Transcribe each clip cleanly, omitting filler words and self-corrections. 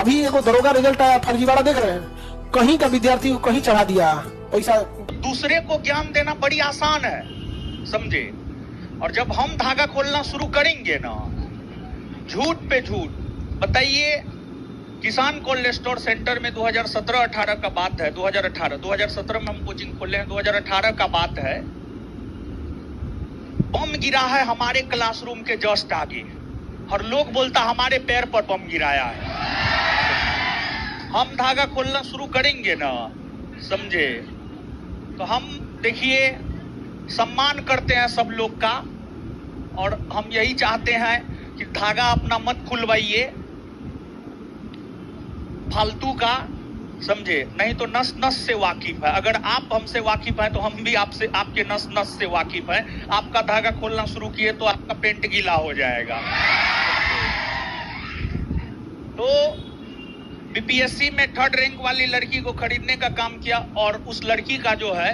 अभी एगो दरोगा रिजल्ट आया, फर्जीवाड़ा देख रहे हैं, कहीं का विद्यार्थी को कहीं चढ़ा दिया पैसा। दूसरे को ज्ञान देना बड़ी आसान है, समझे। और जब हम धागा खोलना शुरू करेंगे ना, झूठ पे झूठ, बताइए किसान कोल्ड स्टोर सेंटर में 2017-18 का बात है, 2017 में हम कोचिंग खोले हैं, 2018 का बात है। बम गिरा है हमारे क्लासरूम के जस्ट आगे, और लोग बोलता हमारे पैर पर बम गिराया है। हम धागा खोलना शुरू करेंगे ना, समझे, तो हम देखिए सम्मान करते हैं सब लोग का, और हम यही चाहते हैं कि धागा अपना मत खुलवाइए फालतू का, समझे, नहीं तो नस नस से वाकिफ है। अगर आप हमसे वाकिफ हैं तो हम भी आपसे, आपके नस नस से वाकिफ हैं। आपका धागा खोलना शुरू किए तो आपका पेंट गीला हो जाएगा। तो बीपीएससी में 3rd रैंक वाली लड़की को खरीदने का काम किया, और उस लड़की का जो है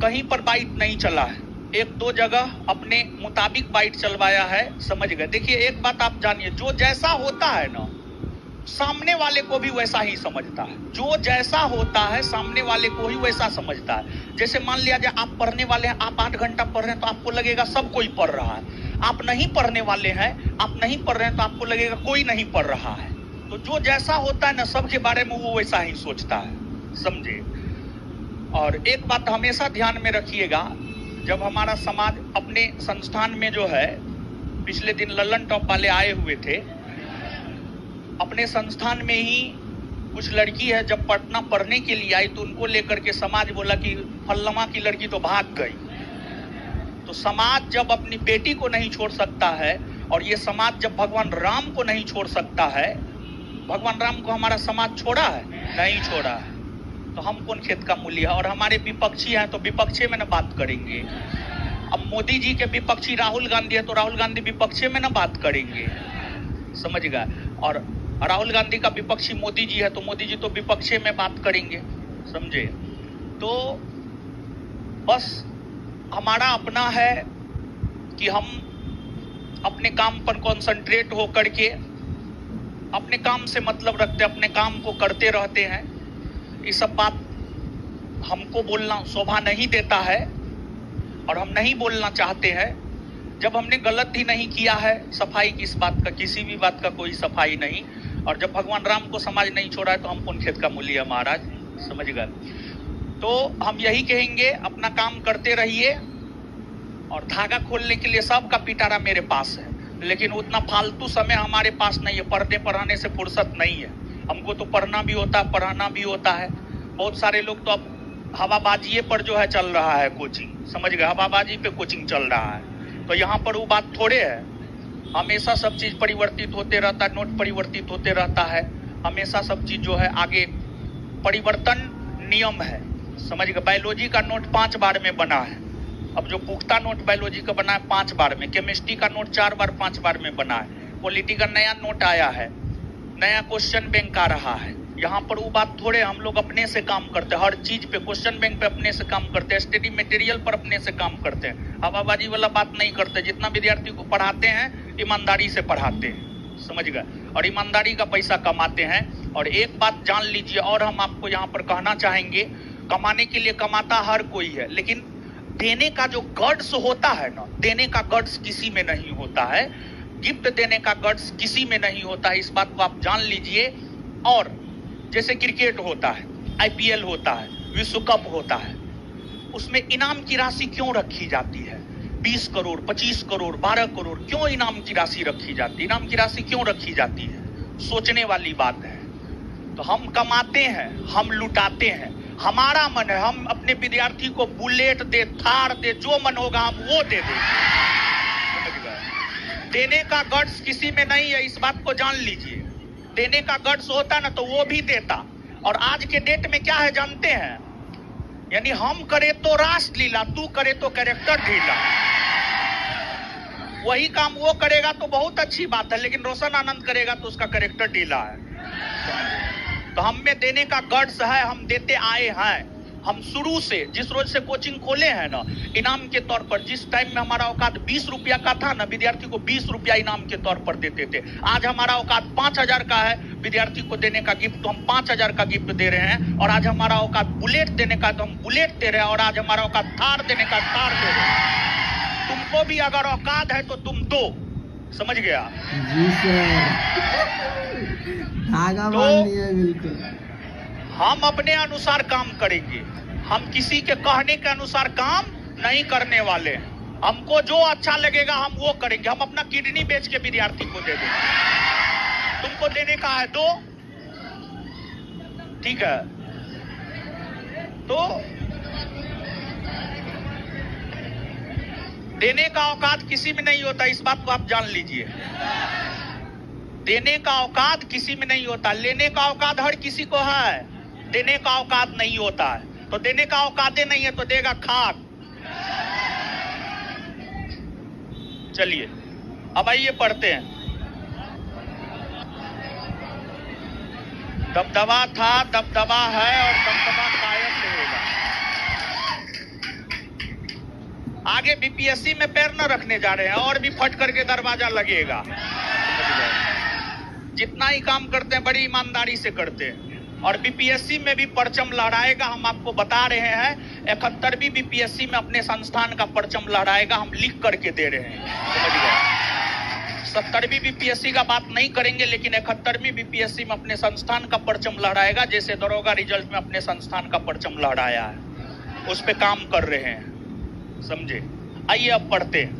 कहीं पर बाइट नहीं चला है, 1-2 जगह अपने मुताबिक बाइट चलवाया है, समझ गए। देखिए एक बात आप जानिए, जो जैसा होता है ना, सामने वाले को भी वैसा ही समझता है। जो जैसा होता है सामने वाले को ही वैसा समझता है। जैसे मान लिया जाए आप पढ़ने वाले हैं, आप 8 घंटा पढ़ रहे हैं तो आपको लगेगा सब कोई पढ़ रहा है। आप नहीं पढ़ने वाले हैं, आप नहीं पढ़ रहे हैं तो आपको लगेगा कोई नहीं पढ़ रहा है। तो जो जैसा होता है ना, सबके बारे में वो वैसा ही सोचता है, समझे। और एक बात हमेशा ध्यान में रखिएगा, जब हमारा समाज अपने संस्थान में जो है, पिछले दिन लल्लन टॉप वाले आए हुए थे, अपने संस्थान में ही कुछ लड़की है, जब पटना पढ़ने के लिए आई तो उनको लेकर के समाज बोला कि फल्लमा की लड़की तो भाग गई। तो समाज जब अपनी बेटी को नहीं छोड़ सकता है, और ये समाज जब भगवान राम को नहीं छोड़ सकता है, भगवान राम को हमारा समाज छोड़ा है? नहीं छोड़ा है। तो हम कौन खेत का मूल्य है। और हमारे विपक्षी हैं तो विपक्षे में ना बात करेंगे। अब मोदी जी के विपक्षी राहुल गांधी है तो राहुल गांधी विपक्षे में ना बात करेंगे, समझ गए। और राहुल गांधी का विपक्षी मोदी जी है तो मोदी जी तो विपक्षे में बात करेंगे, समझे। तो बस हमारा अपना है कि हम अपने काम पर कंसंट्रेट हो करके अपने काम से मतलब रखते, अपने काम को करते रहते हैं। ये सब बात हमको बोलना शोभा नहीं देता है, और हम नहीं बोलना चाहते हैं। जब हमने गलत ही नहीं किया है, सफाई किस बात का, किसी भी बात का कोई सफाई नहीं। और जब भगवान राम को समाज नहीं छोड़ा है तो हम कौन खेत का मूल्य है महाराज, समझ गए। तो हम यही कहेंगे, अपना काम करते रहिए। और धागा खोलने के लिए सबका पिटारा मेरे पास है, लेकिन उतना फालतू समय हमारे पास नहीं है। पढ़ने पढ़ाने से फुर्सत नहीं है हमको, तो पढ़ना भी होता है, पढ़ाना भी होता है। बहुत सारे लोग तो अब हवाबाजी पर जो है चल रहा है कोचिंग, समझ गए, हवाबाजी पे कोचिंग चल रहा है। तो यहाँ पर वो बात थोड़े है। हमेशा सब चीज परिवर्तित होते रहता है, नोट परिवर्तित होते रहता है, हमेशा सब चीज जो है आगे परिवर्तन नियम है, समझ गए। बायोलॉजी का नोट 5 बार में बना है, अब जो पुख्ता नोट बायोलॉजी का बना है 5 बार में, केमिस्ट्री का नोट 4 बार 5 बार में बना है, पॉलिटी का नया नोट आया है, नया क्वेश्चन बैंक आ रहा है। यहाँ पर वो बात थोड़े, हम लोग अपने से काम करते हैं, हर चीज पे क्वेश्चन बैंक पे अपने से काम करते हैं, स्टडी मटेरियल पर अपने से काम करते हैं, हवाबाजी वाला बात नहीं करते। जितना विद्यार्थी को पढ़ाते हैं ईमानदारी से पढ़ाते हैं, समझ गए, और ईमानदारी का पैसा कमाते हैं। और एक बात जान लीजिए, और हम आपको यहाँ पर कहना चाहेंगे, कमाने के लिए कमाता हर कोई है, लेकिन देने का जो गट्स होता है ना, देने का गट्स किसी में नहीं होता है, गिफ्ट देने का गट्स किसी में नहीं होता है, इस बात को आप जान लीजिए। और जैसे क्रिकेट होता है, आईपीएल होता है, विश्व कप होता है, उसमें इनाम की राशि क्यों रखी जाती है? 20 करोड़, 25 करोड़, 12 करोड़, क्यों इनाम की राशि रखी जाती है? इनाम की राशि क्यों रखी जाती है? सोचने वाली बात है। तो हम कमाते हैं, हम लुटाते हैं, हमारा मन है हम अपने विद्यार्थी को बुलेट दे, थार दे, जो मन होगा हम वो दे दें। देने का गट्स किसी में नहीं है, इस बात को जान लीजिए। देने का गट्स होता ना तो वो भी देता। और आज के डेट में क्या है जानते हैं, यानी हम करे तो रासलीला, तू करे तो कैरेक्टर ढीला। वही काम वो करेगा तो बहुत अच्छी बात है, लेकिन रोशन आनंद करेगा तो उसका कैरेक्टर ढीला है। तो हम में देने का गट्स है, हम देते आए हैं। हम शुरू से जिस रोज से कोचिंग खोले हैं ना, इनाम के तौर पर, जिस टाइम में हमारा औकात 20 रुपया का था ना, विद्यार्थी को 20 रुपया इनाम के तौर पर देते थे। आज हमारा औकात 5000 का है, विद्यार्थी को देने का गिफ्ट तो हम 5000 का गिफ्ट दे रहे हैं। और आज हमारा औकात बुलेट देने का तो हम बुलेट दे रहे हैं, और आज हमारा औकात थार देने का थार दे रहे हैं। तुमको भी अगर औकात है तो तुम दो, समझ गया? जी सर, धागा बांध दिया बिल्कुल। हम अपने अनुसार काम करेंगे, हम किसी के कहने के अनुसार काम नहीं करने वाले। हमको जो अच्छा लगेगा हम वो करेंगे। हम अपना किडनी बेच के विद्यार्थी को दे देंगे। तुमको देने का है दो, ठीक है? तो देने का औकात किसी में नहीं होता, इस बात को आप जान लीजिए। देने का औकात किसी में नहीं होता, लेने का औकात हर किसी को है, देने का औकात नहीं होता है। तो देने का औकात नहीं है तो देगा खाक। चलिए अब आइए पढ़ते हैं। दबदबा था, दबदबा है और दबदबा कायम रहेगा। आगे बीपीएससी में पैर न रखने जा रहे हैं, और भी फट करके दरवाजा लगेगा। जितना ही काम करते हैं बड़ी ईमानदारी से करते हैं, और बीपीएससी में भी परचम लहराएगा। हम आपको बता रहे हैं 71वीं बीपीएससी में अपने संस्थान का परचम लहराएगा, हम लिख करके दे रहे हैं, समझ गए? 70वीं बीपीएससी का बात नहीं करेंगे, लेकिन 71वीं बीपीएससी में अपने संस्थान का परचम लहराएगा, जैसे दरोगा रिजल्ट में अपने संस्थान का परचम लहराया है, उस पे काम कर रहे हैं, समझे? आइए अब पढ़ते हैं।